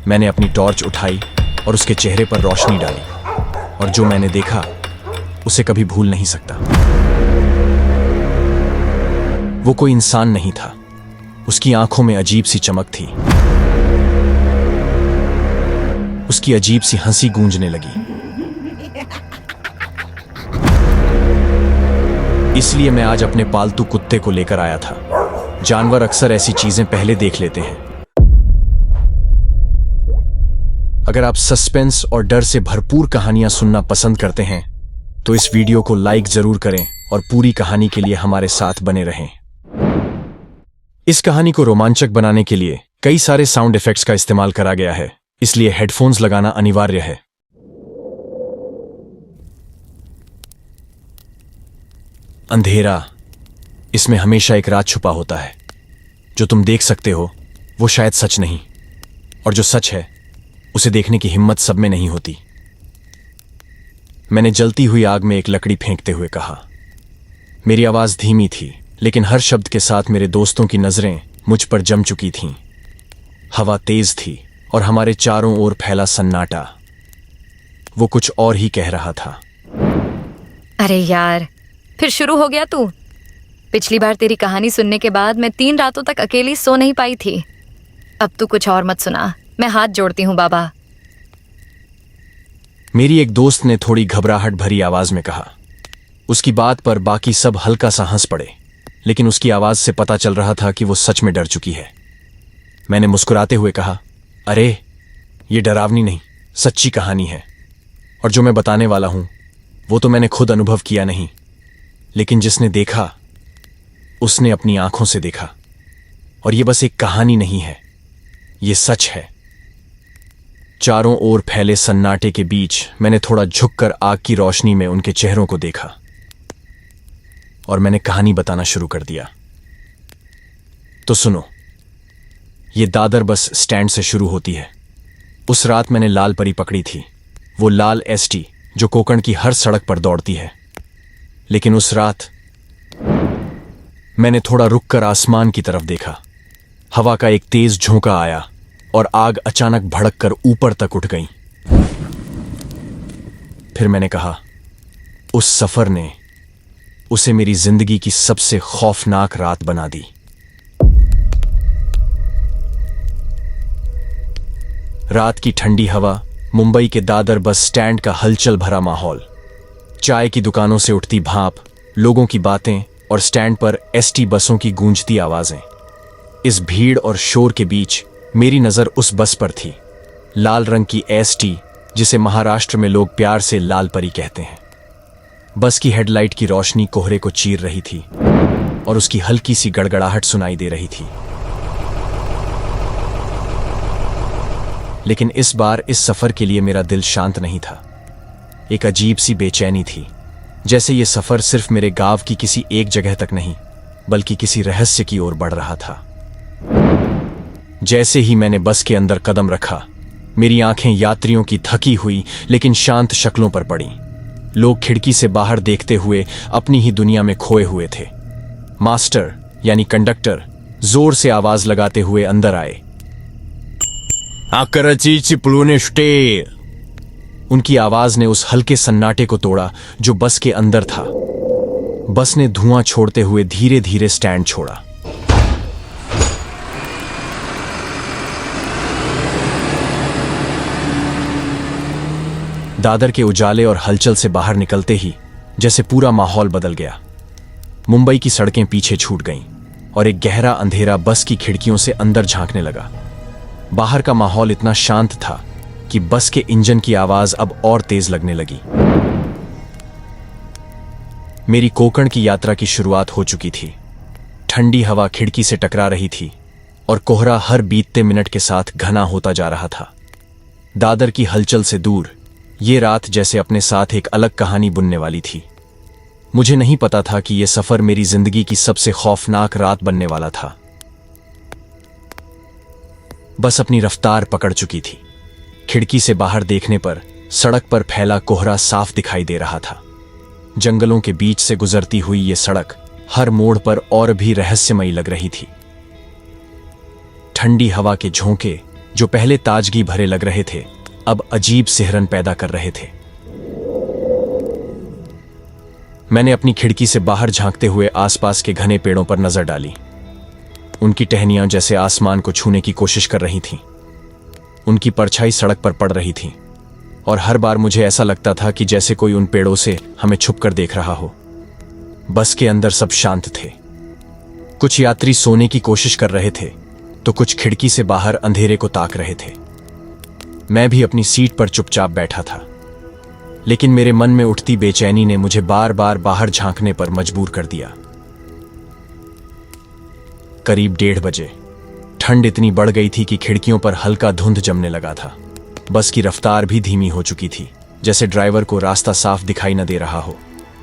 मैंने अपनी टॉर्च उठाई और उसके चेहरे पर रोशनी डाली, और जो मैंने देखा उसे कभी भूल नहीं सकता। वो कोई इंसान नहीं था। उसकी आंखों में अजीब सी चमक थी। उसकी अजीब सी हंसी गूंजने लगी। इसलिए मैं आज अपने पालतू कुत्ते को लेकर आया था। जानवर अक्सर ऐसी चीजें पहले देख लेते हैं। अगर आप सस्पेंस और डर से भरपूर कहानियां सुनना पसंद करते हैं तो इस वीडियो को लाइक जरूर करें और पूरी कहानी के लिए हमारे साथ बने रहें। इस कहानी को रोमांचक बनाने के लिए कई सारे साउंड इफेक्ट्स का इस्तेमाल करा गया है, इसलिए हेडफोन्स लगाना अनिवार्य है। अंधेरा, इसमें हमेशा एक राज छुपा होता है। जो तुम देख सकते हो वो शायद सच नहीं, और जो सच है उसे देखने की हिम्मत सब में नहीं होती। मैंने जलती हुई आग में एक लकड़ी फेंकते हुए कहा। मेरी आवाज धीमी थी, लेकिन हर शब्द के साथ मेरे दोस्तों की नजरें मुझ पर जम चुकी थीं। हवा तेज थी और हमारे चारों ओर फैला सन्नाटा वो कुछ और ही कह रहा था। अरे यार, फिर शुरू हो गया तू। पिछली बार तेरी कहानी सुनने के बाद मैं 3 रातों तक अकेली सो नहीं पाई थी। अब तू कुछ और मत सुना, मैं हाथ जोड़ती हूँ बाबा। मेरी एक दोस्त ने थोड़ी घबराहट भरी आवाज में कहा। उसकी बात पर बाकी सब हल्का सा हंस पड़े, लेकिन उसकी आवाज से पता चल रहा था कि वो सच में डर चुकी है। मैंने मुस्कुराते हुए कहा, अरे ये डरावनी नहीं, सच्ची कहानी है। और जो मैं बताने वाला हूं वो तो मैंने खुद अनुभव किया नहीं, लेकिन जिसने देखा उसने अपनी आंखों से देखा। और ये बस एक कहानी नहीं है, ये सच है। चारों ओर फैले सन्नाटे के बीच मैंने थोड़ा झुककर आग की रोशनी में उनके चेहरों को देखा, और मैंने कहानी बताना शुरू कर दिया। तो सुनो, ये दादर बस स्टैंड से शुरू होती है। उस रात मैंने लाल परी पकड़ी थी, वो लाल एसटी जो कोकण की हर सड़क पर दौड़ती है। लेकिन उस रात मैंने थोड़ा रुककर आसमान की तरफ देखा। हवा का एक तेज झोंका आया और आग अचानक भड़ककर ऊपर तक उठ गई। फिर मैंने कहा, उस सफर ने उसे मेरी जिंदगी की सबसे खौफनाक रात बना दी। रात की ठंडी हवा, मुंबई के दादर बस स्टैंड का हलचल भरा माहौल, चाय की दुकानों से उठती भाप, लोगों की बातें और स्टैंड पर एसटी बसों की गूंजती आवाजें। इस भीड़ और शोर के बीच मेरी नजर उस बस पर थी, लाल रंग की एसटी, जिसे महाराष्ट्र में लोग प्यार से लाल परी कहते हैं। बस की हेडलाइट की रोशनी कोहरे को चीर रही थी और उसकी हल्की सी गड़गड़ाहट सुनाई दे रही थी। लेकिन इस बार इस सफर के लिए मेरा दिल शांत नहीं था। एक अजीब सी बेचैनी थी, जैसे ये सफर सिर्फ मेरे गांव की किसी एक जगह तक नहीं, बल्कि किसी रहस्य की ओर बढ़ रहा था। जैसे ही मैंने बस के अंदर कदम रखा, मेरी आंखें यात्रियों की थकी हुई लेकिन शांत शक्लों पर पड़ी। लोग खिड़की से बाहर देखते हुए अपनी ही दुनिया में खोए हुए थे। मास्टर यानी कंडक्टर जोर से आवाज लगाते हुए अंदर आए। आकरची चिपलूने स्टे। उनकी आवाज ने उस हल्के सन्नाटे को तोड़ा जो बस के अंदर था। बस ने धुआं छोड़ते हुए धीरे धीरे स्टैंड छोड़ा। दादर के उजाले और हलचल से बाहर निकलते ही जैसे पूरा माहौल बदल गया। मुंबई की सड़कें पीछे छूट गईं और एक गहरा अंधेरा बस की खिड़कियों से अंदर झांकने लगा। बाहर का माहौल इतना शांत था कि बस के इंजन की आवाज अब और तेज लगने लगी। मेरी कोकण की यात्रा की शुरुआत हो चुकी थी। ठंडी हवा खिड़की से टकरा रही थी और कोहरा हर बीतते मिनट के साथ घना होता जा रहा था। दादर की हलचल से दूर ये रात जैसे अपने साथ एक अलग कहानी बुनने वाली थी। मुझे नहीं पता था कि यह सफर मेरी जिंदगी की सबसे खौफनाक रात बनने वाला था। बस अपनी रफ्तार पकड़ चुकी थी। खिड़की से बाहर देखने पर सड़क पर फैला कोहरा साफ दिखाई दे रहा था। जंगलों के बीच से गुजरती हुई ये सड़क हर मोड़ पर और भी रहस्यमयी लग रही थी। ठंडी हवा के झोंके जो पहले ताजगी भरे लग रहे थे अब अजीब सिहरन पैदा कर रहे थे। मैंने अपनी खिड़की से बाहर झांकते हुए आसपास के घने पेड़ों पर नजर डाली। उनकी टहनियां जैसे आसमान को छूने की कोशिश कर रही थीं। उनकी परछाई सड़क पर पड़ रही थी और हर बार मुझे ऐसा लगता था कि जैसे कोई उन पेड़ों से हमें छुपकर देख रहा हो। बस के अंदर सब शांत थे। कुछ यात्री सोने की कोशिश कर रहे थे तो कुछ खिड़की से बाहर अंधेरे को ताक रहे थे। मैं भी अपनी सीट पर चुपचाप बैठा था, लेकिन मेरे मन में उठती बेचैनी ने मुझे बार बार बाहर झांकने पर मजबूर कर दिया। करीब 1:30 बजे ठंड इतनी बढ़ गई थी कि खिड़कियों पर हल्का धुंध जमने लगा था। बस की रफ्तार भी धीमी हो चुकी थी, जैसे ड्राइवर को रास्ता साफ दिखाई न दे रहा हो।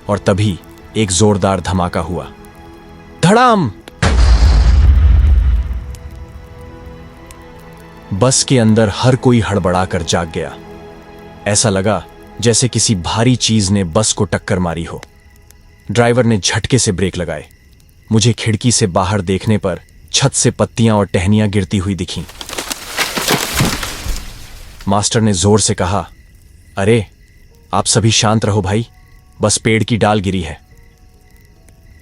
और तभी एक जोरदार धमाका हुआ। धड़ाम! बस के अंदर हर कोई हड़बड़ाकर जाग गया। ऐसा लगा जैसे किसी भारी चीज ने बस को टक्कर मारी हो। ड्राइवर ने झटके से ब्रेक लगाए। मुझे खिड़की से बाहर देखने पर छत से पत्तियां और टहनियां गिरती हुई दिखीं। मास्टर ने जोर से कहा, अरे आप सभी शांत रहो भाई, बस पेड़ की डाल गिरी है।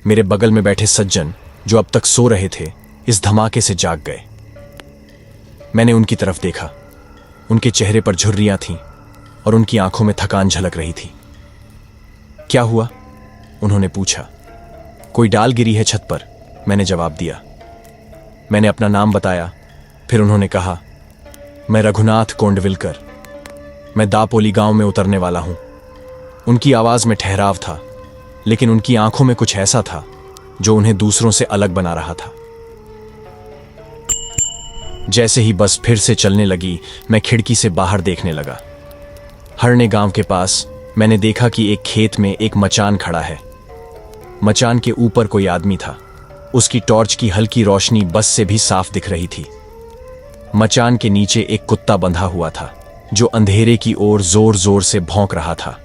मेरे बगल में बैठे सज्जन जो अब तक सो रहे थे इस धमाके से जाग गए। मैंने उनकी तरफ देखा। उनके चेहरे पर झुर्रियां थीं और उनकी आंखों में थकान झलक रही थी। क्या हुआ? उन्होंने पूछा। कोई डाल गिरी है छत पर, मैंने जवाब दिया। मैंने अपना नाम बताया। फिर उन्होंने कहा, मैं रघुनाथ कोंडविलकर, मैं दापोली गांव में उतरने वाला हूं। उनकी आवाज में ठहराव था, लेकिन उनकी आंखों में कुछ ऐसा था जो उन्हें दूसरों से अलग बना रहा था। जैसे ही बस फिर से चलने लगी, मैं खिड़की से बाहर देखने लगा। हरणे गांव के पास मैंने देखा कि एक खेत में एक मचान खड़ा है। मचान के ऊपर कोई आदमी था। उसकी टॉर्च की हल्की रोशनी बस से भी साफ दिख रही थी। मचान के नीचे एक कुत्ता बंधा हुआ था जो अंधेरे की ओर जोर जोर से भौंक रहा था।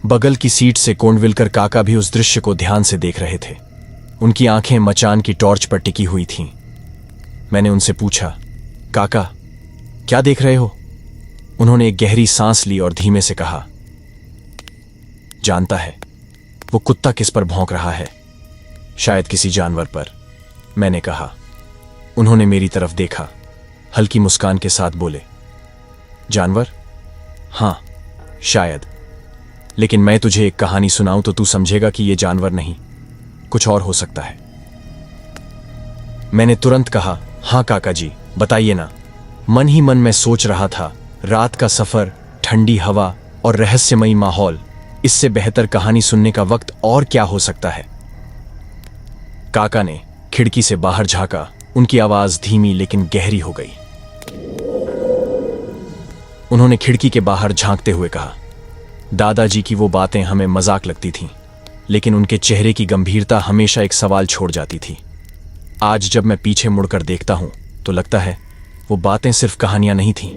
बगल की सीट से कोंडविलकर काका भी उस दृश्य को ध्यान से देख रहे थे। उनकी आंखें मचान की टॉर्च पर टिकी हुई थीं। मैंने उनसे पूछा, काका क्या देख रहे हो? उन्होंने एक गहरी सांस ली और धीमे से कहा, जानता है वो कुत्ता किस पर भौंक रहा है? शायद किसी जानवर पर, मैंने कहा। उन्होंने मेरी तरफ देखा, हल्की मुस्कान के साथ बोले, जानवर? हां, शायद, लेकिन मैं तुझे एक कहानी सुनाऊं तो तू समझेगा कि यह जानवर नहीं, कुछ और हो सकता है। मैंने तुरंत कहा, हां काका जी, बताइए ना। मन ही मन में सोच रहा था, रात का सफर, ठंडी हवा और रहस्यमयी माहौल, इससे बेहतर कहानी सुनने का वक्त और क्या हो सकता है। काका ने खिड़की से बाहर झांका। उनकी आवाज धीमी लेकिन गहरी हो गई। उन्होंने खिड़की के बाहर झांकते हुए कहा, दादाजी की वो बातें हमें मजाक लगती थीं, लेकिन उनके चेहरे की गंभीरता हमेशा एक सवाल छोड़ जाती थी। आज जब मैं पीछे मुड़कर देखता हूं तो लगता है वो बातें सिर्फ कहानियां नहीं थीं।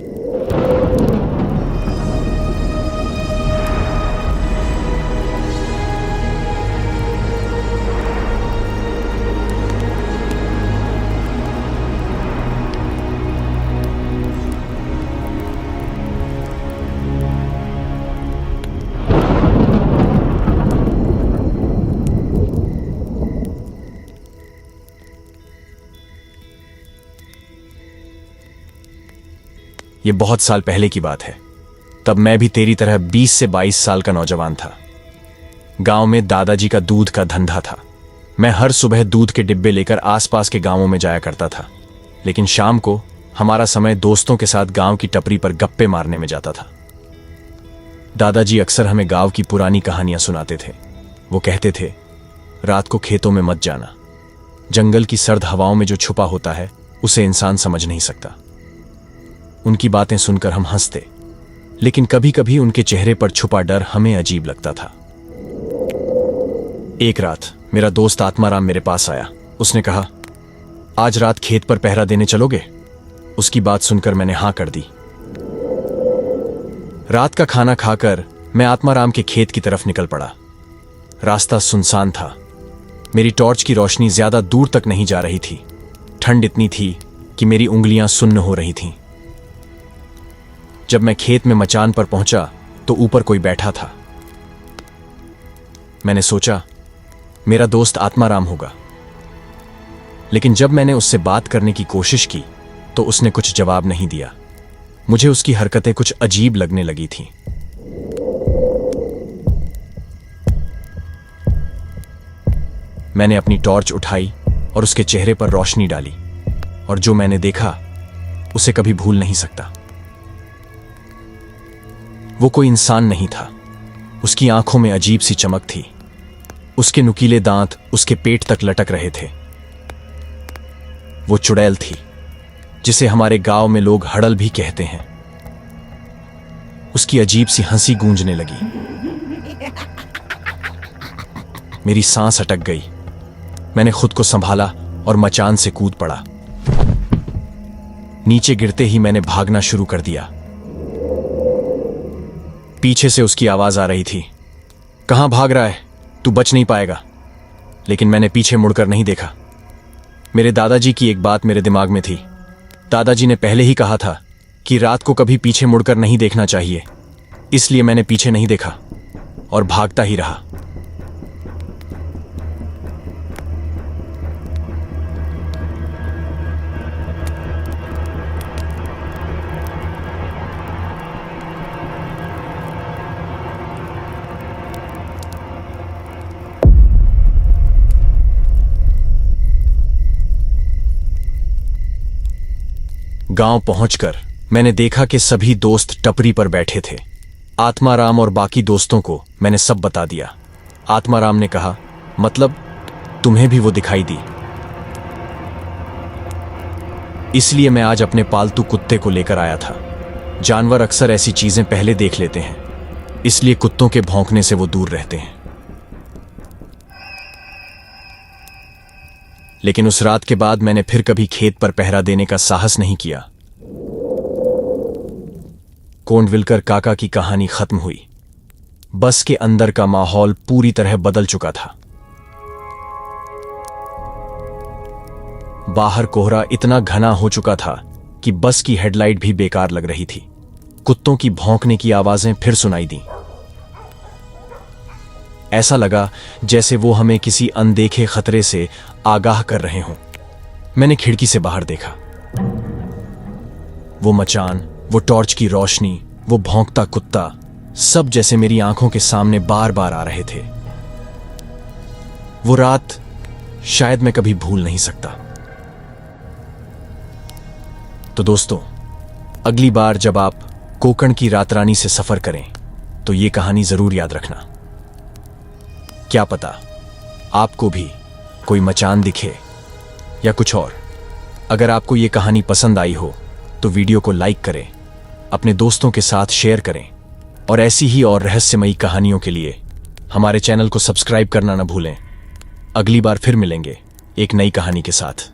ये बहुत साल पहले की बात है। तब मैं भी तेरी तरह 20 से 22 साल का नौजवान था। गांव में दादाजी का दूध का धंधा था। मैं हर सुबह दूध के डिब्बे लेकर आसपास के गांवों में जाया करता था, लेकिन शाम को हमारा समय दोस्तों के साथ गांव की टपरी पर गप्पे मारने में जाता था। दादाजी अक्सर हमें गांव की पुरानी कहानियां सुनाते थे। वो कहते थे, रात को खेतों में मत जाना। जंगल की सर्द हवाओं में जो छुपा होता है उसे इंसान समझ नहीं सकता। उनकी बातें सुनकर हम हंसते, लेकिन कभी कभी उनके चेहरे पर छुपा डर हमें अजीब लगता था। एक रात मेरा दोस्त आत्माराम मेरे पास आया। उसने कहा, आज रात खेत पर पहरा देने चलोगे? उसकी बात सुनकर मैंने हां कर दी। रात का खाना खाकर मैं आत्माराम के खेत की तरफ निकल पड़ा। रास्ता सुनसान था। मेरी टॉर्च की रोशनी ज्यादा दूर तक नहीं जा रही थी। ठंड इतनी थी कि मेरी उंगलियां सुन्न हो रही थीं। जब मैं खेत में मचान पर पहुंचा तो ऊपर कोई बैठा था। मैंने सोचा मेरा दोस्त आत्माराम होगा, लेकिन जब मैंने उससे बात करने की कोशिश की तो उसने कुछ जवाब नहीं दिया। मुझे उसकी हरकतें कुछ अजीब लगने लगी थीं। मैंने अपनी टॉर्च उठाई और उसके चेहरे पर रोशनी डाली, और जो मैंने देखा उसे कभी भूल नहीं सकता। वो कोई इंसान नहीं था। उसकी आंखों में अजीब सी चमक थी। उसके नुकीले दांत उसके पेट तक लटक रहे थे। वो चुड़ैल थी, जिसे हमारे गांव में लोग हड़ल भी कहते हैं। उसकी अजीब सी हंसी गूंजने लगी। मेरी सांस अटक गई। मैंने खुद को संभाला और मचान से कूद पड़ा। नीचे गिरते ही मैंने भागना शुरू कर दिया। पीछे से उसकी आवाज आ रही थी, कहां भाग रहा है, तू बच नहीं पाएगा। लेकिन मैंने पीछे मुड़कर नहीं देखा। मेरे दादाजी की एक बात मेरे दिमाग में थी। दादाजी ने पहले ही कहा था कि रात को कभी पीछे मुड़कर नहीं देखना चाहिए। इसलिए मैंने पीछे नहीं देखा और भागता ही रहा। गांव पहुंचकर मैंने देखा कि सभी दोस्त टपरी पर बैठे थे। आत्माराम और बाकी दोस्तों को मैंने सब बता दिया। आत्माराम ने कहा, मतलब तुम्हें भी वो दिखाई दी? इसलिए मैं आज अपने पालतू कुत्ते को लेकर आया था। जानवर अक्सर ऐसी चीजें पहले देख लेते हैं, इसलिए कुत्तों के भौंकने से वो दूर रहते हैं। लेकिन उस रात के बाद मैंने फिर कभी खेत पर पहरा देने का साहस नहीं किया। कोंडविलकर काका की कहानी खत्म हुई। बस के अंदर का माहौल पूरी तरह बदल चुका था। बाहर कोहरा इतना घना हो चुका था कि बस की हेडलाइट भी बेकार लग रही थी। कुत्तों की भौंकने की आवाजें फिर सुनाई दी। ऐसा लगा जैसे वो हमें किसी अनदेखे खतरे से आगाह कर रहे हों। मैंने खिड़की से बाहर देखा। वो मचान, वो टॉर्च की रोशनी, वो भौंकता कुत्ता, सब जैसे मेरी आंखों के सामने बार बार आ रहे थे। वो रात शायद मैं कभी भूल नहीं सकता। तो दोस्तों, अगली बार जब आप कोकण की रातरानी से सफर करें तो ये कहानी जरूर याद रखना। क्या पता आपको भी कोई मचान दिखे या कुछ और। अगर आपको ये कहानी पसंद आई हो तो वीडियो को लाइक करें, अपने दोस्तों के साथ शेयर करें, और ऐसी ही और रहस्यमयी कहानियों के लिए हमारे चैनल को सब्सक्राइब करना न भूलें। अगली बार फिर मिलेंगे एक नई कहानी के साथ।